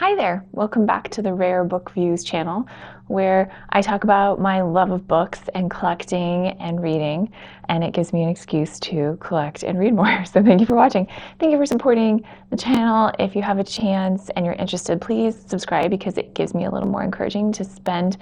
Hi there, welcome back to the Rare Book Views channel, where I talk about my love of books and collecting and reading, and it gives me an excuse to collect and read more. So thank you for watching. Thank you for supporting the channel. If you have a chance and you're interested, please subscribe because it gives me a little more encouragement to spend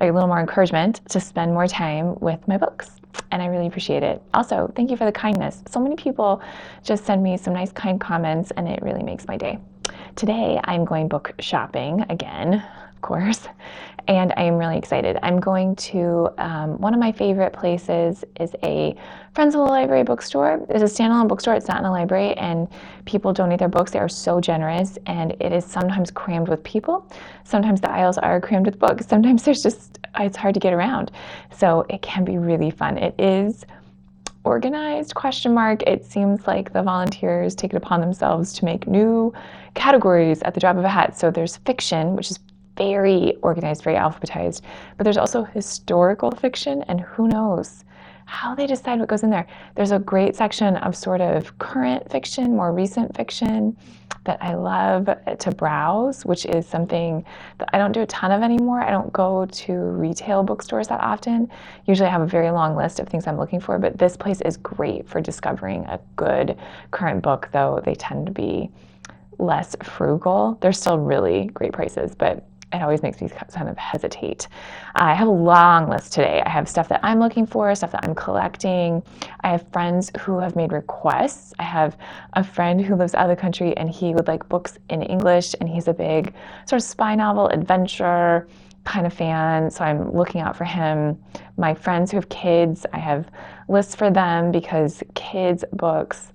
more time with my books. And I really appreciate it. Also, thank you for the kindness. So many people just send me some nice kind comments, and it really makes my day. Today I'm going book shopping again, of course, and I am really excited. I'm going to one of my favorite places is a Friends of the Library bookstore. It's a standalone bookstore. It's not in a library, and people donate their books. They are so generous, and it is sometimes crammed with people. Sometimes the aisles are crammed with books. Sometimes it's hard to get around. So it can be really fun. It is organized ? It seems like the volunteers take it upon themselves to make new categories at the drop of a hat. So there's fiction, which is very organized, very alphabetized, but there's also historical fiction, and who knows how they decide what goes in there. There's a great section of sort of current fiction, more recent fiction that I love to browse, which is something that I don't do a ton of anymore. I don't go to retail bookstores that often. Usually I have a very long list of things I'm looking for, but this place is great for discovering a good current book, though they tend to be less frugal. They're still really great prices, but it always makes me kind of hesitate. I have a long list today. I have stuff that I'm looking for, stuff that I'm collecting. I have friends who have made requests. I have a friend who lives out of the country, and he would like books in English, and he's a big sort of spy novel adventure kind of fan, so I'm looking out for him. My friends who have kids, I have lists for them because kids' books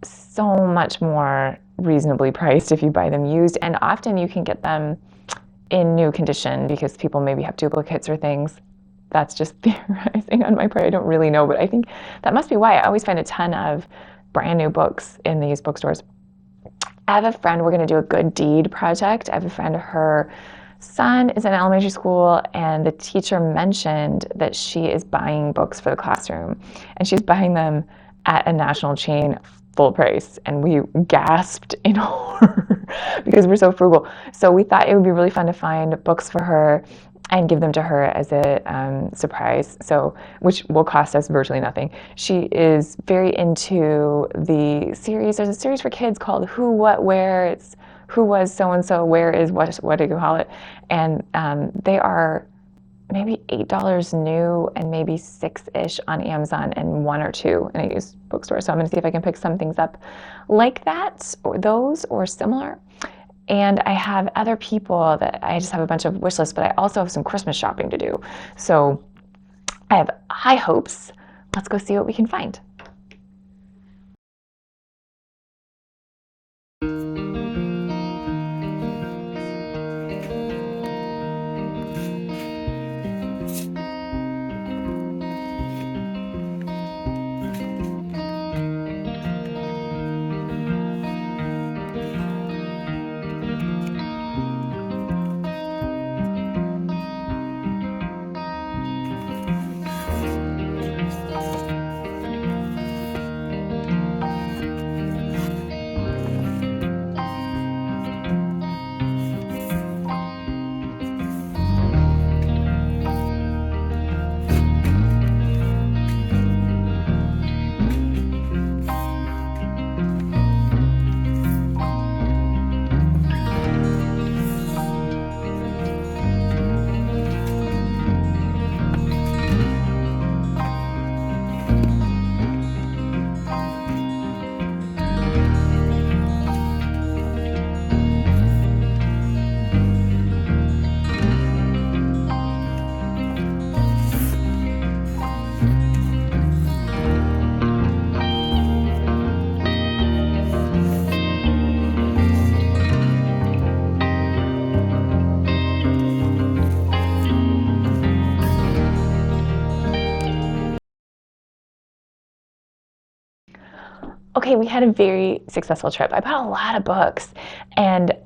so much more reasonably priced if you buy them used, and often you can get them in new condition because people maybe have duplicates or things. That's just theorizing on my part. I don't really know, but I think that must be why I always find a ton of brand new books in these bookstores. I have a friend, we're going to do a good deed project. I have a friend, her son is in elementary school, and the teacher mentioned that she is buying books for the classroom, and she's buying them at a national chain full price, and we gasped in horror because we're so frugal. So we thought it would be really fun to find books for her and give them to her as a surprise, so which will cost us virtually nothing. She is very into the series. There's a series for kids called Who, What, Where. It's who was so-and-so, where is what do you call it? And they are maybe $8 new and maybe $6-ish on Amazon, and $1 or $2 in a used bookstore. So I'm gonna see if I can pick some things up like that, or those, or similar. And I have other people that I just have a bunch of wish lists, but I also have some Christmas shopping to do. So I have high hopes. Let's go see what we can find. Okay, we had a very successful trip. I bought a lot of books, and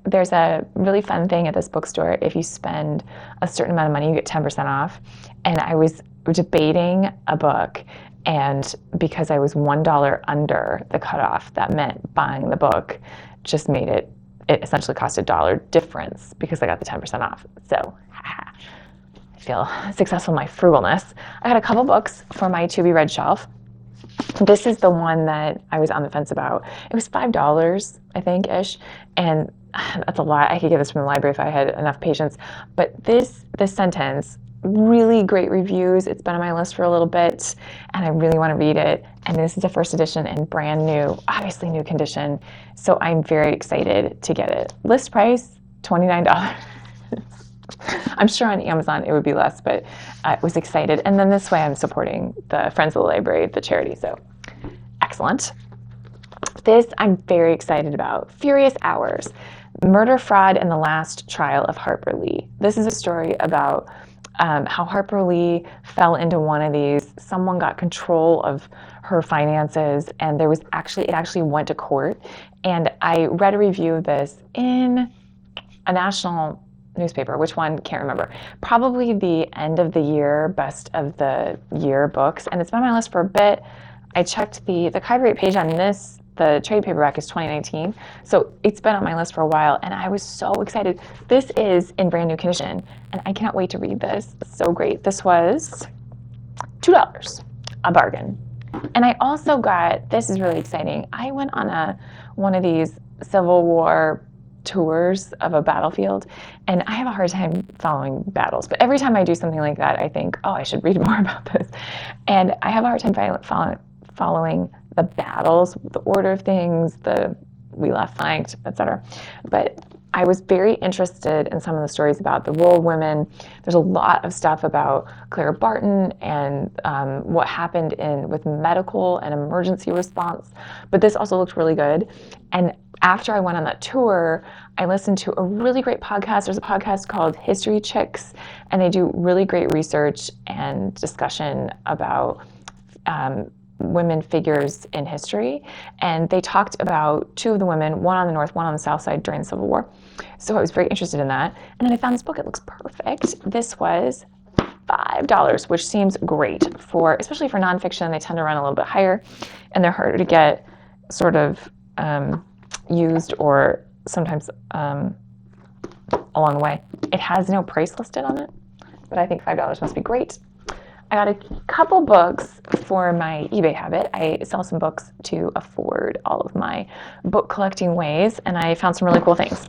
there's a really fun thing at this bookstore. If you spend a certain amount of money, you get 10% off. And I was debating a book, and because I was $1 under the cutoff, that meant buying the book just made it it essentially cost $1 difference because I got the 10% off. So I feel successful in my frugalness. I got a couple books for my to be read shelf. This is the one that I was on the fence about. It was $5, I think, ish, and that's a lot. I could get this from the library if I had enough patience. But this sentence, really great reviews. It's been on my list for a little bit, and I really want to read it. And this is a first edition and brand new, obviously new condition. So I'm very excited to get it. List price, $29. I'm sure on Amazon it would be less, but I was excited. And then this way I'm supporting the Friends of the Library, the charity. So excellent. This I'm very excited about. Furious Hours, Murder, Fraud, and the Last Trial of Harper Lee. This is a story about how Harper Lee fell into one of these. Someone got control of her finances, and it actually went to court. And I read a review of this in a national newspaper. Which one? Can't remember. Probably the end of the year, best of the year books. And it's been on my list for a bit. I checked the copyright page on this. The trade paperback is 2019. So it's been on my list for a while, and I was so excited. This is in brand new condition, and I cannot wait to read this. It's so great. This was $2, a bargain. And I also got, this is really exciting. I went on one of these Civil War tours of a battlefield, and I have a hard time following battles, but every time I do something like that, I think, oh, I should read more about this. And I have a hard time following the battles, the order of things, we left flanked, etc. But I was very interested in some of the stories about the role of women. There's a lot of stuff about Clara Barton and what happened with medical and emergency response. But this also looked really good. And after I went on that tour, I listened to a really great podcast. There's a podcast called History Chicks, and they do really great research and discussion about women figures in history. And they talked about two of the women, one on the north, one on the south side during the Civil War. So I was very interested in that. And then I found this book. It looks perfect. This was $5, which seems great especially for nonfiction. They tend to run a little bit higher, and they're harder to get sort of used or sometimes along the way. It has no price listed on it, but I think $5 must be great. I got a couple books for my eBay habit. I sell some books to afford all of my book collecting ways, and I found some really cool things.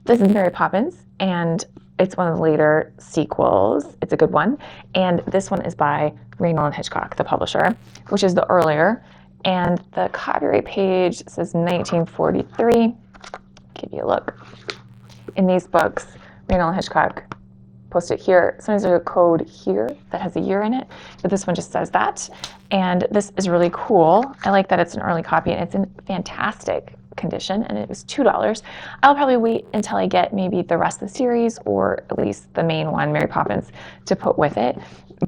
This is Mary Poppins, and it's one of the later sequels. It's a good one. And this one is by Milne and Hitchcock, the publisher, which is the earlier. And the copyright page says 1943. Give you a look. In these books, Milne and Hitchcock post it here. Sometimes there's a code here that has a year in it, but this one just says that. And this is really cool. I like that it's an early copy, and it's in fantastic condition, and it was $2. I'll probably wait until I get maybe the rest of the series, or at least the main one, Mary Poppins, to put with it.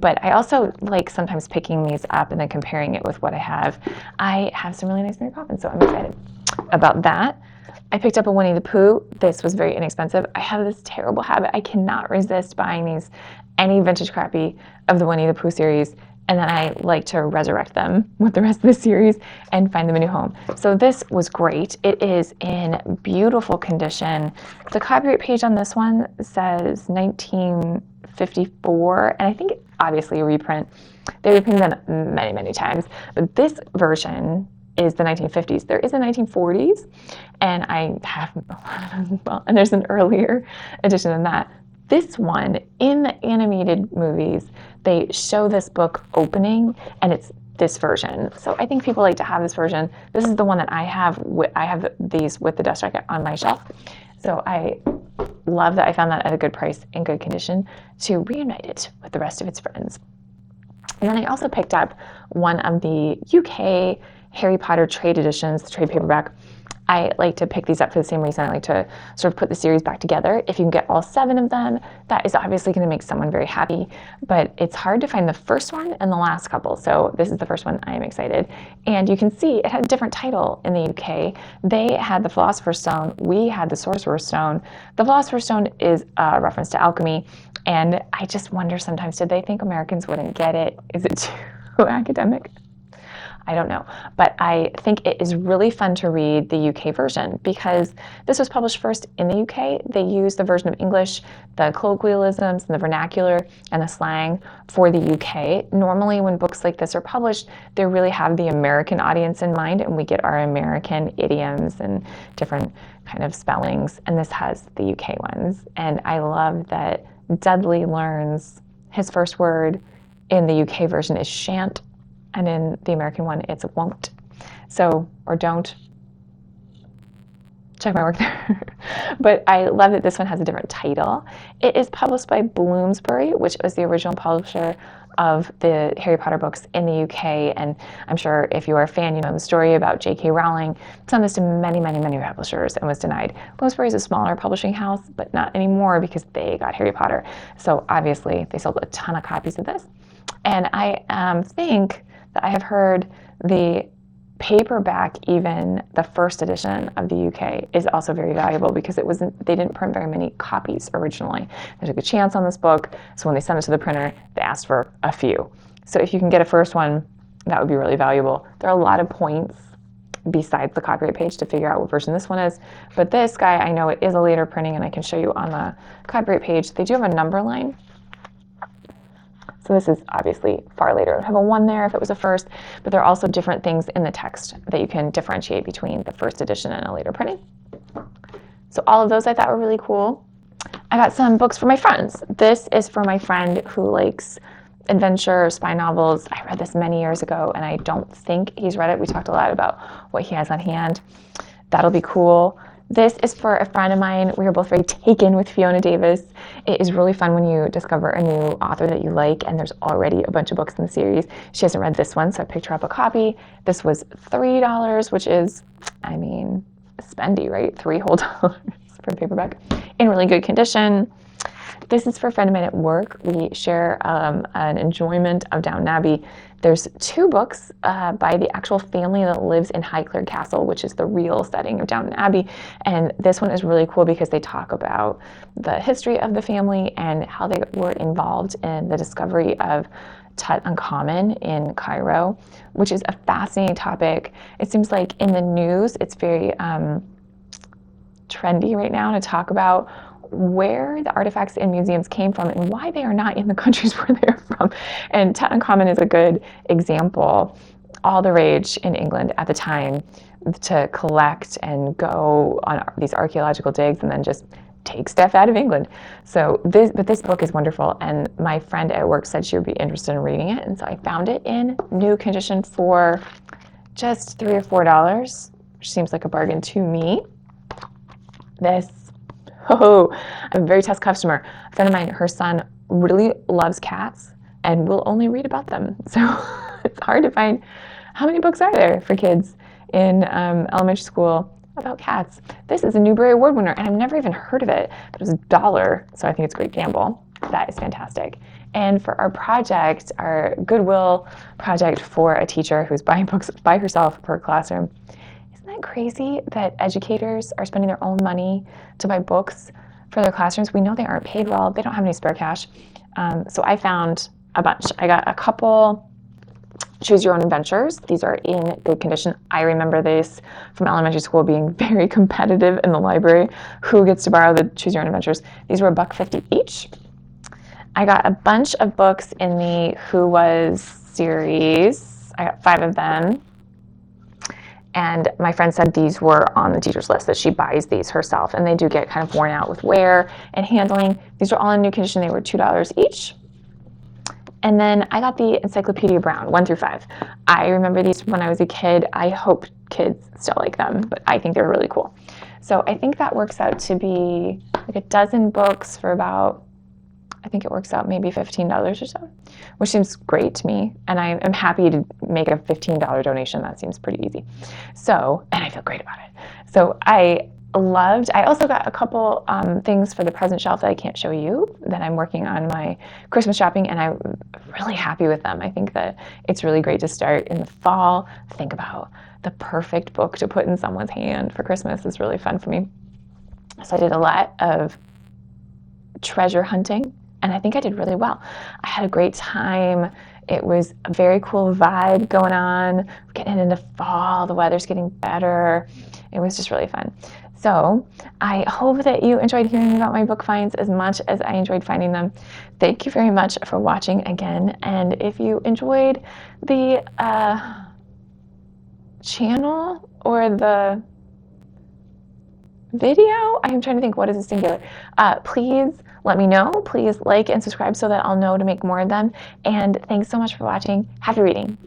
But I also like sometimes picking these up and then comparing it with what I have. I have some really nice Mary Poppins, so I'm excited about that. I picked up a Winnie the Pooh. This was very inexpensive. I have this terrible habit. I cannot resist buying any vintage copy of the Winnie the Pooh series, and then I like to resurrect them with the rest of the series and find them a new home. So this was great. It is in beautiful condition. The copyright page on this one says 1954, and I think obviously a reprint. They reprinted them many, many times, but this version is the 1950s. There is a 1940s, and I have a lot of them as well. And there's an earlier edition than that. This one, in the animated movies, they show this book opening, and it's this version. So I think people like to have this version. This is the one that I have. I have these with the dust jacket on my shelf. So I love that I found that at a good price in good condition to reunite it with the rest of its friends. And then I also picked up one of the UK Harry Potter trade editions, the trade paperback. I like to pick these up for the same reason. I like to sort of put the series back together. If you can get all 7 of them, that is obviously going to make someone very happy, but it's hard to find the first one and the last couple. So this is the first one. I am excited. And you can see it had a different title in the UK. They had the Philosopher's Stone. We had the Sorcerer's Stone. The Philosopher's Stone is a reference to alchemy. And I just wonder sometimes, did they think Americans wouldn't get it? Is it too academic? I don't know. But I think it is really fun to read the UK version because this was published first in the UK. They used the version of English, the colloquialisms and the vernacular and the slang for the UK. Normally when books like this are published, they really have the American audience in mind, and we get our American idioms and different kind of spellings, and this has the UK ones. And I love that Dudley learns his first word in the UK version is shan't, and in the American one, it's won't. So, or don't. Check my work there. But I love that this one has a different title. It is published by Bloomsbury, which was the original publisher of the Harry Potter books in the UK. And I'm sure if you are a fan, you know the story about J.K. Rowling. Sent this to many, many, many publishers and was denied. Bloomsbury is a smaller publishing house, but not anymore because they got Harry Potter. So obviously, they sold a ton of copies of this. And I think that I have heard the paperback, even the first edition of the UK, is also very valuable because they didn't print very many copies originally. They took a chance on this book, so when they sent it to the printer, they asked for a few. So if you can get a first one, that would be really valuable. There are a lot of points besides the copyright page to figure out what version this one is, but this guy, I know it is a later printing, and I can show you on the copyright page. They do have a number line. So this is obviously far later. It would have a 1 there if it was a first, but there are also different things in the text that you can differentiate between the first edition and a later printing. So all of those I thought were really cool. I got some books for my friends. This is for my friend who likes adventure, spy novels. I read this many years ago, and I don't think he's read it. We talked a lot about what he has on hand. That'll be cool. This is for a friend of mine. We are both very taken with Fiona Davis. It is really fun when you discover a new author that you like, and there's already a bunch of books in the series. She hasn't read this one, so I picked her up a copy. This was $3, which is, I mean, spendy, right? $3 whole for a paperback. In really good condition. This is for a friend of mine at work. We share an enjoyment of Downton Abbey. There's 2 books by the actual family that lives in Highclere Castle, which is the real setting of Downton Abbey. And this one is really cool because they talk about the history of the family and how they were involved in the discovery of Tutankhamun in Cairo, which is a fascinating topic. It seems like in the news, it's very trendy right now to talk about where the artifacts in museums came from and why they are not in the countries where they're from. And Tutankhamun is a good example. All the rage in England at the time to collect and go on these archaeological digs and then just take stuff out of England. So this book is wonderful, and my friend at work said she would be interested in reading it, and so I found it in new condition for just $3 or $4, which seems like a bargain to me. I'm a very tough customer. A friend of mine, her son really loves cats and will only read about them. So it's hard to find how many books are there for kids in elementary school about cats. This is a Newbery Award winner, and I've never even heard of it. But it was $1, so I think it's a great gamble. That is fantastic. And for our project, our Goodwill project for a teacher who's buying books by herself per classroom, isn't that crazy that educators are spending their own money to buy books for their classrooms? We know they aren't paid well. They don't have any spare cash. So I found a bunch. I got a couple Choose Your Own Adventures. These are in good condition. I remember this from elementary school being very competitive in the library. Who gets to borrow the Choose Your Own Adventures? These were $1.50 each. I got a bunch of books in the Who Was series. I got 5 of them. And my friend said these were on the teacher's list, that she buys these herself, and they do get kind of worn out with wear and handling. These are all in new condition. They were $2 each. And then I got the Encyclopedia Brown, 1 through 5. I remember these when I was a kid. I hope kids still like them, but I think they're really cool. So I think that works out to be like a dozen books for about, I think it works out maybe $15 or so, which seems great to me. And I am happy to make a $15 donation. That seems pretty easy. So, and I feel great about it. So I also got a couple things for the present shelf that I can't show you, that I'm working on my Christmas shopping, and I'm really happy with them. I think that it's really great to start in the fall. Think about the perfect book to put in someone's hand for Christmas. Is really fun for me. So I did a lot of treasure hunting, and I think I did really well. I had a great time It was a very cool vibe going on. Getting into fall, the weather's getting better. It was just really fun. So I hope that you enjoyed hearing about my book finds as much as I enjoyed finding them. Thank you very much for watching again. And if you enjoyed the channel or the video, I'm trying to think, what is the singular? Please let me know. Please like and subscribe so that I'll know to make more of them. And thanks so much for watching. Happy reading.